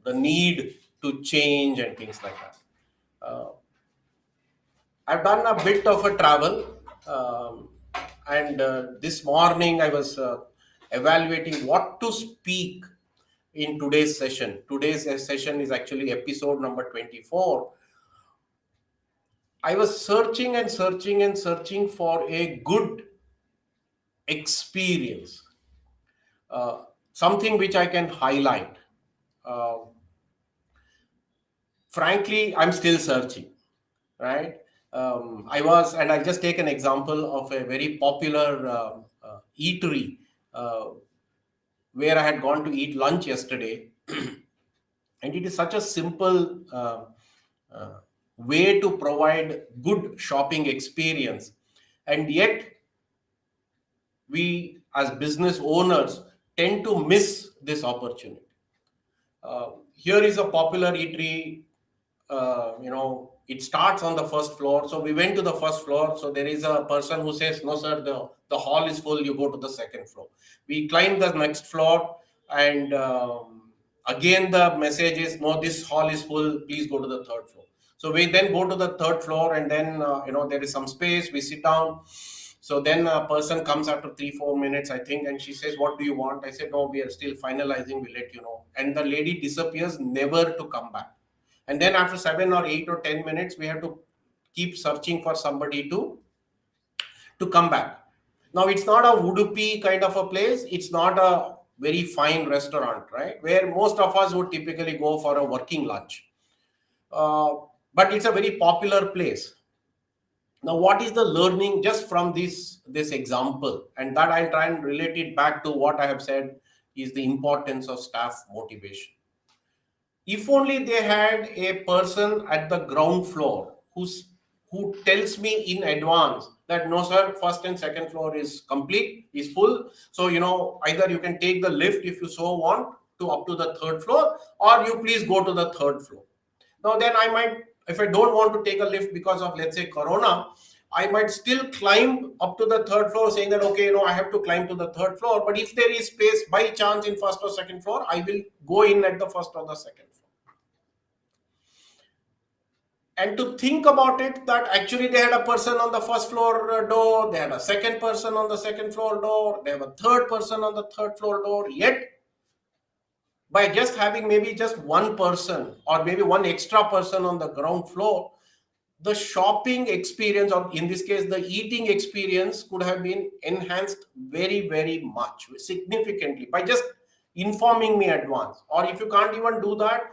the need to change and things like that. I've done a bit of a travel, and this morning I was evaluating what to speak in today's session. Today's session is actually episode number 24. I was searching and searching and searching for a good experience, something which I can highlight. Uh, Frankly, I'm still searching, right? And I'll just take an example of a very popular eatery where I had gone to eat lunch yesterday. And it is such a simple way to provide good shopping experience. And yet, we as business owners tend to miss this opportunity. Here is a popular eatery. It starts on the first floor. So we went to the first floor. So there is a person who says, no, sir, the hall is full. You go to the second floor. We climb the next floor, and again, the message is, no, this hall is full. Please go to the third floor. So we then go to the third floor, and then, there is some space. We sit down. So then a person comes after 3-4 minutes, I think, and she says, what do you want? I said, no, we are still finalizing. We'll let you know. And the lady disappears, never to come back. And then after 7 or 8 or 10 minutes, we have to keep searching for somebody to come back. Now, it's not a Udupi kind of a place. It's not a very fine restaurant, right? Where most of us would typically go for a working lunch. But it's a very popular place. Now, what is the learning just from this example? And that I'll try and relate it back to what I have said is the importance of staff motivation. If only they had a person at the ground floor who tells me in advance that, no, sir, first and second floor is complete, is full. So, either you can take the lift if you so want to up to the third floor, or you please go to the third floor. Now, then I might, if I don't want to take a lift because of, let's say, Corona, I might still climb up to the third floor saying that, okay, I have to climb to the third floor. But if there is space by chance in first or second floor, I will go in at the first or the second floor. And to think about it, that actually they had a person on the first floor door, they had a second person on the second floor door, they have a third person on the third floor door. Yet, by just having maybe just one person or maybe one extra person on the ground floor, the shopping experience, or in this case, the eating experience, could have been enhanced very, very much, significantly, by just informing me advance. Or if you can't even do that,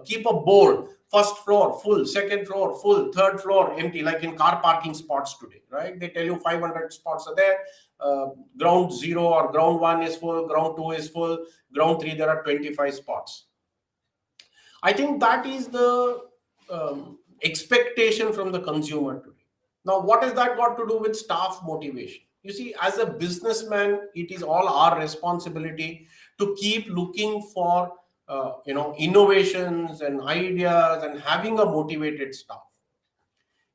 keep a board: first floor full, second floor full, third floor empty, like in car parking spots today, right? They tell you 500 spots are there. Ground 0 or ground 1 is full, ground 2 is full, ground 3 there are 25 spots. I think that is the expectation from the consumer today. Now, what has that got to do with staff motivation? You see, as a businessman, it is all our responsibility to keep looking for innovations and ideas and having a motivated staff.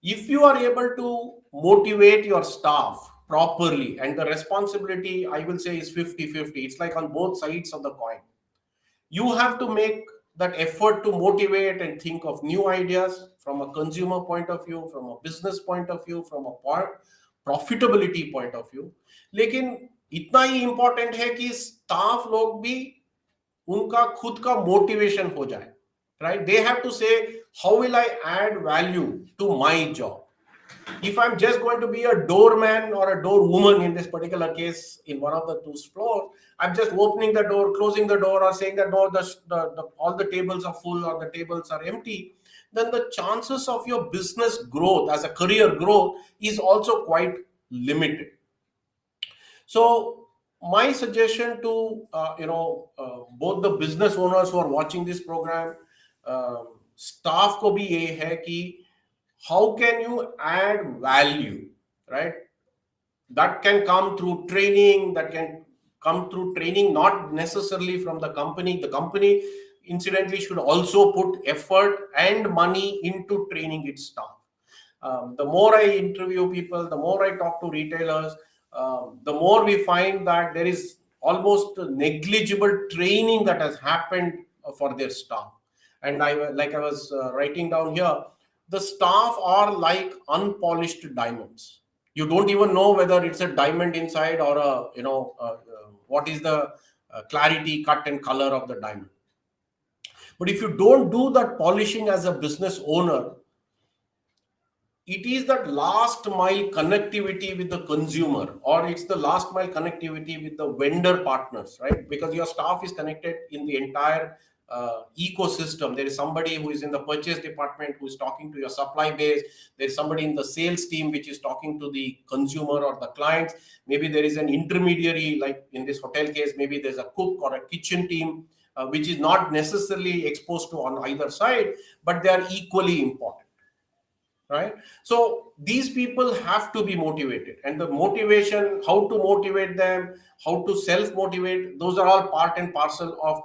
If you are able to motivate your staff properly, and the responsibility, I will say, is 50-50. It's like on both sides of the coin. You have to make that effort to motivate and think of new ideas from a consumer point of view, from a business point of view, from a profitability point of view. लेकिन इतना ही important है कि staff लोग भी उनका खुद का motivation हो जाए, right? They have to say, how will I add value to my job? If I'm just going to be a doorman or a door woman in this particular case, in one of the two floors, I'm just opening the door, closing the door, or saying that no, all the tables are full or the tables are empty, then the chances of your business growth as a career growth is also quite limited. So my suggestion to both the business owners who are watching this program, staff ko bhi ye hai ki how can you add value, right? That can come through training, that can come through training, not necessarily from the company. The company, incidentally, should also put effort and money into training its staff. The more I interview people, the more I talk to retailers, the more we find that there is almost negligible training that has happened for their staff. And I was writing down here, the staff are like unpolished diamonds. You don't even know whether it's a diamond inside or a, what is the clarity, cut, and color of the diamond. But if you don't do that polishing as a business owner, it is that last mile connectivity with the consumer, or it's the last mile connectivity with the vendor partners, right? Because your staff is connected in the entire ecosystem. There is somebody who is in the purchase department who is talking to your supply base. There is somebody in the sales team which is talking to the consumer or the clients. Maybe there is an intermediary, like in this hotel case, maybe there's a cook or a kitchen team, which is not necessarily exposed to on either side, but they are equally important. Right? So these people have to be motivated, and the motivation, how to motivate them, how to self motivate, those are all part and parcel of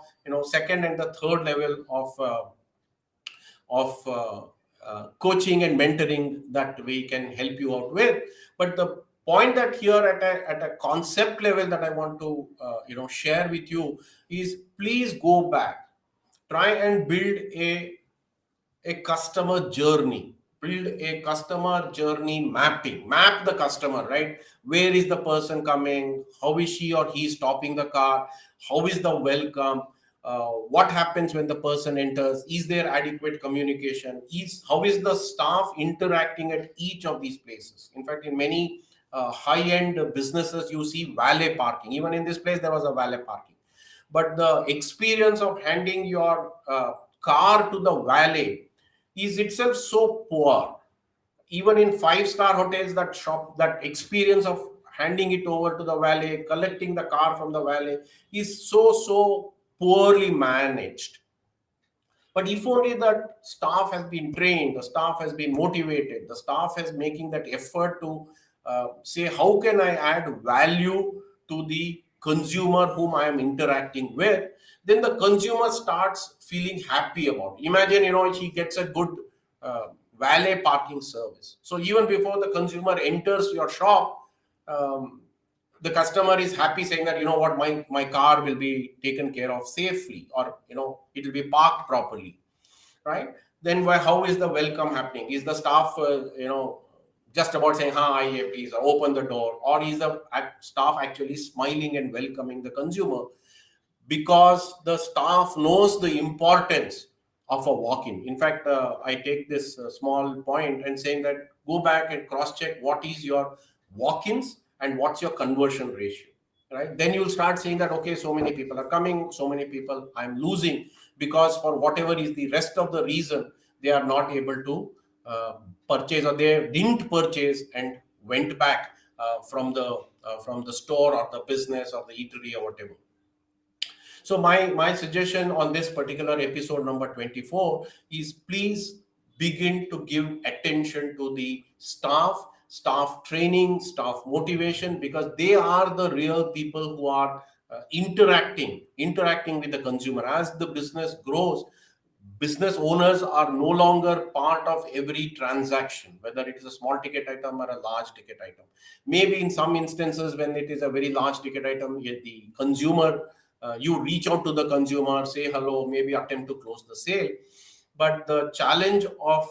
second and the third level of coaching and mentoring that we can help you out with. But the point that here at a concept level that I want to share with you is, please go back, try and build a customer journey. Build a customer journey mapping. Map the customer, right? Where is the person coming? How is she or he stopping the car? How is the welcome? What happens when the person enters? Is there adequate communication? How is the staff interacting at each of these places? In fact, in many high-end businesses, you see valet parking. Even in this place, there was a valet parking. But the experience of handing your car to the valet is itself so poor. Even in 5-star hotels, that experience of handing it over to the valet, collecting the car from the valet, is so poorly managed. But if only that staff has been trained, the staff has been motivated, the staff is making that effort to say, how can I add value to the consumer whom I am interacting with, then the consumer starts feeling happy about it. Imagine, he gets a good valet parking service. So even before the consumer enters your shop, the customer is happy, saying that, what, my car will be taken care of safely, or, it will be parked properly, right? Then how is the welcome happening? Is the staff, just about saying, hi, please open the door, or is the staff actually smiling and welcoming the consumer? Because the staff knows the importance of a walk-in. In fact, I take this small point and saying that, go back and cross-check what is your walk-ins and what's your conversion ratio, right? Then you'll start saying that, okay, so many people are coming, so many people I'm losing, because for whatever is the rest of the reason, they are not able to purchase, or they didn't purchase and went back from the store or the business or the eatery or whatever. So my suggestion on this particular episode number 24 is, please begin to give attention to the staff training, staff motivation, because they are the real people who are interacting with the consumer. As the business grows, business owners are no longer part of every transaction, whether it is a small ticket item or a large ticket item. Maybe in some instances, when it is a very large ticket item, the consumer, you reach out to the consumer, say hello, maybe attempt to close the sale. But the challenge of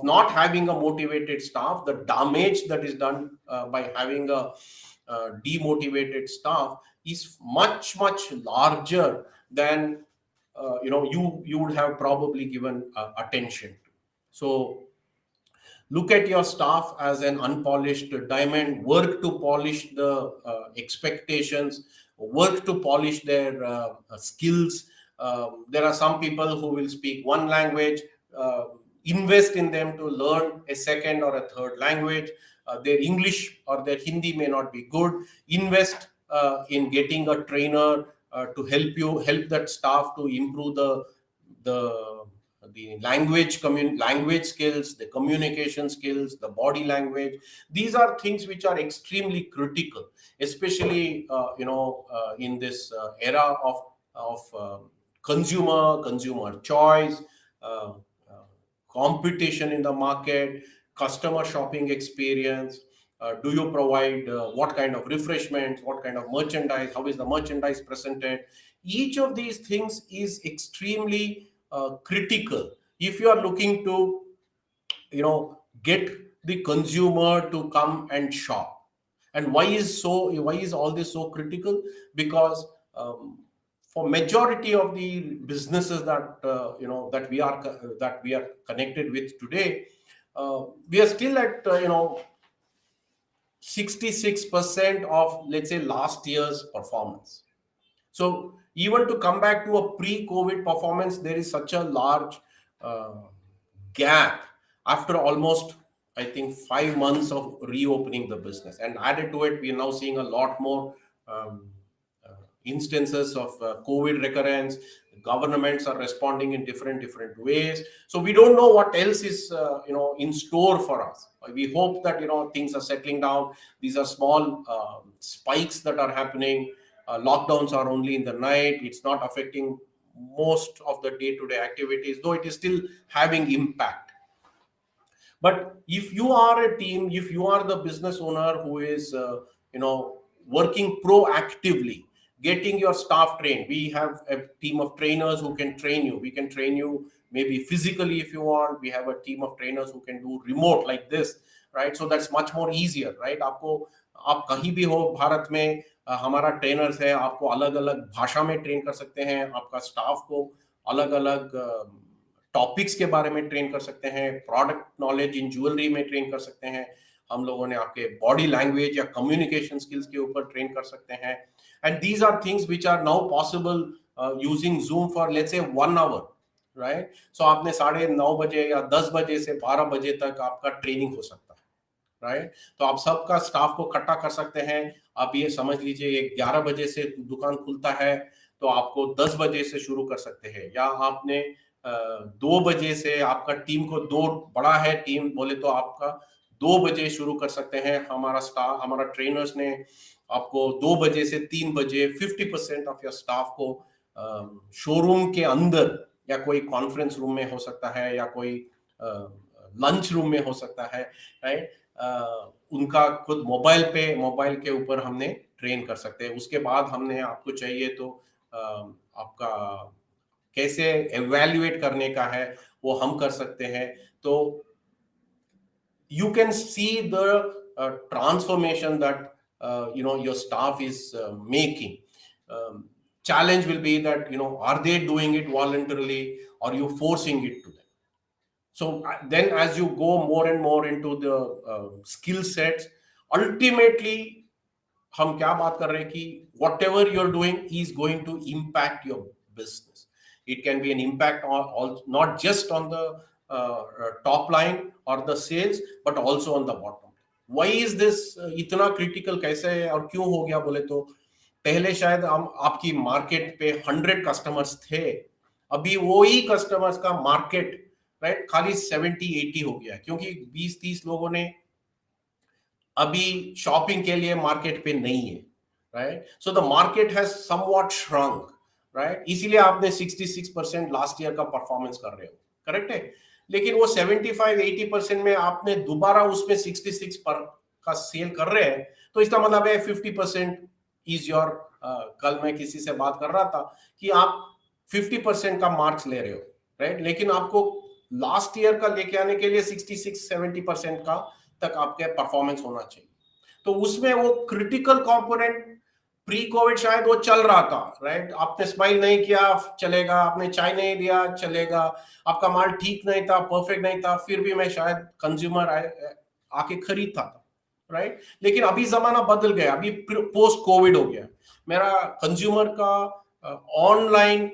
not having a motivated staff, the damage that is done by having a demotivated staff is much larger than you would have probably given attention to. So look at your staff as an unpolished diamond. Work to polish the expectations, work to polish their skills. There are some people who will speak one language. Invest in them to learn a second or a third language. Their English or their Hindi may not be good. Invest in getting a trainer to help that staff to improve the language skills, the communication skills, the body language. These are things which are extremely critical, especially in this era of consumer choice, competition in the market, customer shopping experience. Do you provide what kind of refreshments, what kind of merchandise, how is the merchandise presented? Each of these things is extremely critical if you are looking to, get the consumer to come and shop. And why is all this so critical? Because for majority of the businesses that that we are connected with today, we are still at 66% of, let's say, last year's performance. So even to come back to a pre-COVID performance, there is such a large uh, gap after almost, I think, 5 months of reopening the business. And added to it, we are now seeing a lot more um, instances of COVID recurrence. Governments are responding in different ways. So we don't know what else is in store for us. We hope that things are settling down. These are small spikes that are happening. Lockdowns are only in the night. It's not affecting most of the day-to-day activities, though it is still having impact. But if you are a team, if you are the business owner who is working proactively, getting your staff trained, we have a team of trainers who can train you. We can train you maybe physically if you want. We have a team of trainers who can do remote like this, right? So that's much more easier, right? आपको, आप कहीं भी हो भारत में, हमारा trainers है, आपको अलग अलग भाषा में ट्रेन कर सकते हैं, आपका स्टाफ को अलग अलग टॉपिक्स के बारे में ट्रेन कर सकते हैं, प्रोडक्ट नॉलेज इन ज्वेलरी में ट्रेन कर सकते हैं, हम लोगों ने आपके बॉडी लैंग्वेज या कम्युनिकेशन स्किल्स के ऊपर ट्रेन कर सकते हैं. And these are things which are now possible using Zoom for let's say 1 our, right? सो आपने 9:30 या 10 बजे से 12 बजे तक आपका ट्रेनिंग हो सकता है, राइट? तो आप सबका स्टाफ को इकट्ठा कर सकते हैं. आप ये समझ लीजिए 11 बजे से दुकान खुलता है, तो आपको 10 बजे से शुरू कर सकते हैं. या आपने 2 बजे से, आपका टीम को 2 बड़ा है टीम बोले तो आपका 2 बजे शुरू कर सकते हैं. हमारा स्टाफ, हमारा ट्रेनर्स ने आपको 2 बजे से 3 बजे 50% ऑफ योर स्टाफ को शोरूम के अंदर या कोई कॉन्फ्रेंस रूम में हो सकता है या कोई लंच रूम में हो सकता है, राइट? उनका खुद मोबाइल के ऊपर हमने ट्रेन कर सकते हैं. उसके बाद हमने आपको चाहिए तो आपका कैसे एवेल्युएट करने का है वो हम कर सकते हैं. तो you can see the transformation that your staff is making. Challenge will be that are they doing it voluntarily or you forcing it to them? So then as you go more and more into the skill sets, ultimately हम क्या बात कर रहे हैं कि whatever you're doing is going to impact your business. It can be an impact on not just on the top line or the sales, but also on the bottom. Why is this इतना critical कैसे है और क्यों हो गया बोले तो, पहले शायद हम आपकी मार्केट पे 100 कस्टमर्स थे, अभी वही कस्टमर्स का मार्केट, राइट, खाली 70-80 हो गया, क्योंकि 20-30 लोगों ने अभी शॉपिंग के लिए मार्केट पे नहीं है, right? So the market has somewhat shrunk, right? इसीलिए आपने 66% लास्ट ईयर का परफॉर्मेंस कर रहे हो, करेक्ट है? लेकिन वो 75-80% में आपने दोबारा उसमें 66 पर का सेल कर रहे हैं, तो इसका मतलब है 50% इज योर, कल मैं किसी से बात कर रहा था कि आप 50% का मार्क्स ले रहे हो, राइट? लेकिन आपको लास्ट ईयर का लेके आने के लिए 66-70% का तक आपके परफॉर्मेंस होना चाहिए. तो उसमें वो क्रिटिकल कंपोनेंट प्री कोविड शायद वो चल रहा था, राइट? आपने स्माइल नहीं किया चलेगा, आपने चाय नहीं दिया चलेगा, आपका माल ठीक नहीं था, परफेक्ट नहीं था, फिर भी मैं शायद कंज्यूमर आके खरीदता था, राइट? लेकिन अभी जमाना बदल गया, अभी पोस्ट कोविड हो गया. मेरा कंज्यूमर का ऑनलाइन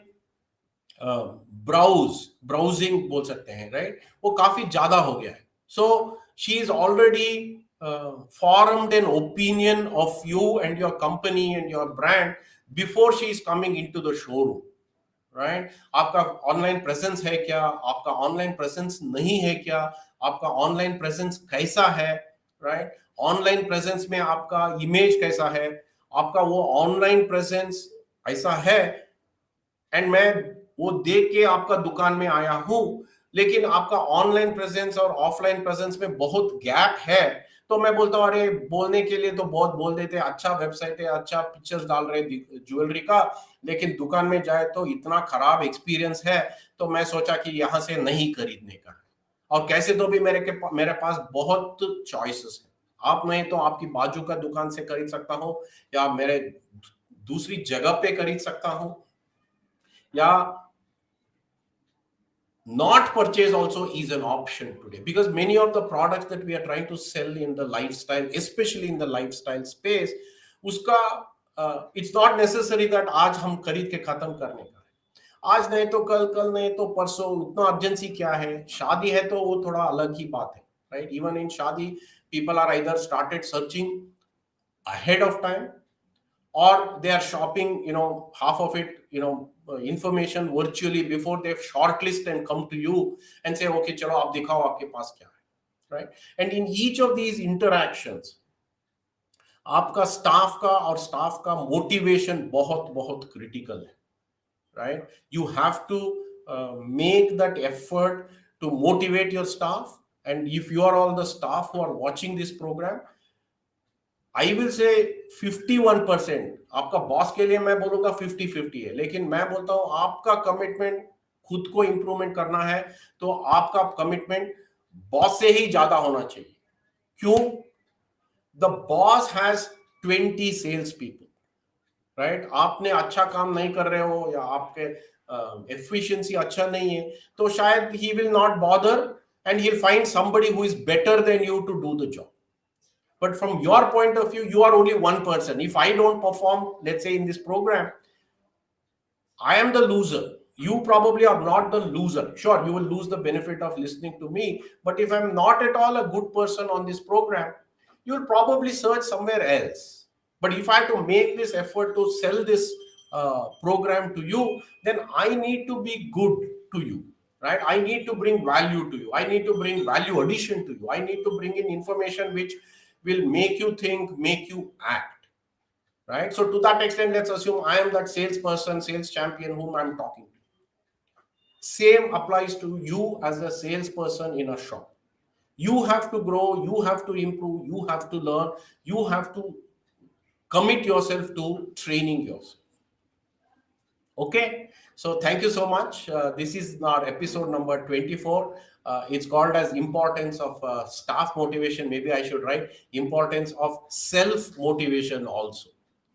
ब्राउजिंग बोल सकते हैं, राइट, वो काफी ज्यादा हो गया है. So she is already formed an opinion of you and your company and your brand before she is coming into the showroom, right? आपका ऑनलाइन प्रेजेंस है क्या, आपका ऑनलाइन प्रेजेंस नहीं है क्या, आपका ऑनलाइन प्रेजेंस कैसा है, राइट? ऑनलाइन प्रेजेंस में आपका इमेज कैसा है, आपका वो ऑनलाइन प्रेजेंस ऐसा है, एंड मैं वो देख के आपका दुकान में आया हूं, लेकिन आपका ऑनलाइन प्रेजेंस और ऑफलाइन प्रेजेंस में बहुत गैप है, तो मैं बोलता हूँ अरे बोलने के लिए तो बहुत बोल देते हैं, अच्छा वेबसाइट है, अच्छा पिक्चर्स डाल रहे ज्वेलरी का, लेकिन दुकान में जाए तो इतना खराब एक्सपीरियंस है, तो मैं सोचा कि यहाँ से नहीं खरीदने का। और कैसे तो भी मेरे पास बहुत चॉइसेस है। आप नहीं तो आपकी बाजू का दुकान से खरीद सकता हूँ, या मेरे दूसरी जगह पे खरीद सकता हूँ, या not purchase also is an option today, because many of the products that we are trying to sell in the lifestyle, especially in the lifestyle space, uska it's not necessary that आज हम खरीद के खत्म करने का है, आज नहीं तो कल, कल नहीं तो परसों, उतना अर्जेंसी क्या है। शादी है तो वो थोड़ा अलग ही बात है, राइट? इवन इन शादी people are either started searching ahead of time, or they are shopping, half of it, information virtually before they shortlist and come to you and say, okay, chalo aap dikhao aapke paas kya hai, right? And in each of these interactions, आपका staff का motivation बहुत बहुत critical है, right? You have to make that effort to motivate your staff, and if you are all the staff who are watching this programme, I will say 51%, आपका boss के लिए मैं बोलूंगा 50-50 है, लेकिन मैं बोलता हूं आपका कमिटमेंट खुद को इंप्रूवमेंट करना है, तो आपका कमिटमेंट बॉस से ही ज्यादा होना चाहिए। क्यों? The boss has 20 sales people, right? आपने अच्छा काम नहीं कर रहे हो, या आपके एफिशिएंसी अच्छा नहीं है, तो शायद he will not bother and he will find somebody who is better than you to do the job. But from your point of view, you are only one person. If I don't perform, let's say in this program, I am the loser. You probably are not the loser. Sure, you will lose the benefit of listening to me. But if I'm not at all a good person on this program, you will probably search somewhere else. But if I have to make this effort to sell this program to you, then I need to be good to you. Right? I need to bring value to you. I need to bring value addition to you. I need to bring in information which will make you think, make you act, right? So to that extent, let's assume I am that salesperson, sales champion whom I'm talking to. Same applies to you as a salesperson in a shop. You have to grow, you have to improve, you have to learn, you have to commit yourself to training yourself. Okay, so thank you so much. This is our episode number 24. It's called as importance of staff motivation. Maybe I should write importance of self motivation also,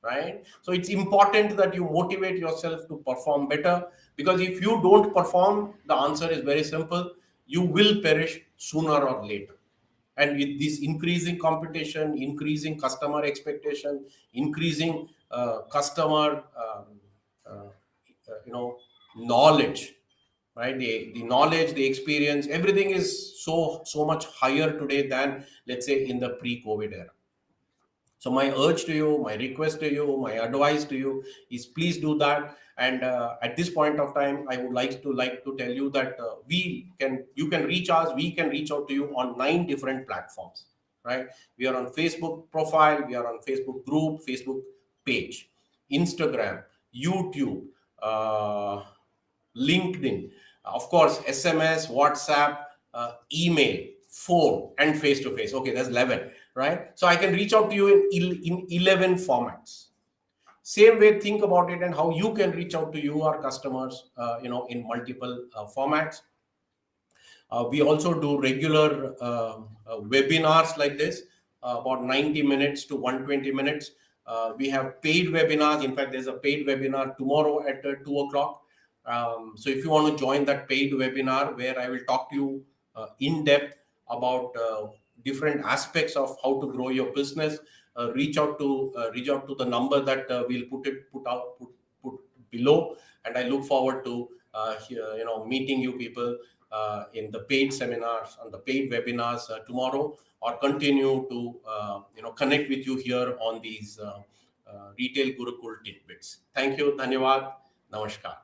right? So it's important that you motivate yourself to perform better, because if you don't perform, the answer is very simple: you will perish sooner or later. And with this increasing competition, increasing customer expectation, increasing customer knowledge, right? The knowledge, the experience, everything is so much higher today than, let's say, in the pre-COVID era. So my urge to you, my request to you, my advice to you is please do that. And at this point of time, I would like to tell you that you can reach us, we can reach out to you on 9 different platforms, right? We are on Facebook profile, we are on Facebook group, Facebook page, Instagram, YouTube, LinkedIn, of course, SMS, WhatsApp, email, phone, and face-to-face. Okay, there's 11, right? So I can reach out to you in 11 formats. Same way, think about it and how you can reach out to your customers, in multiple formats. We also do regular webinars like this, about 90 minutes to 120 minutes. We have paid webinars. In fact, there's a paid webinar tomorrow at 2 o'clock. So if you want to join that paid webinar where I will talk to you in depth about different aspects of how to grow your business, reach out to the number that we'll put below, and I look forward to meeting you people in the paid seminars, on the paid webinars tomorrow, or continue to connect with you here on these retail Gurukul tidbits. Thank you, dhanyawad, namaskar.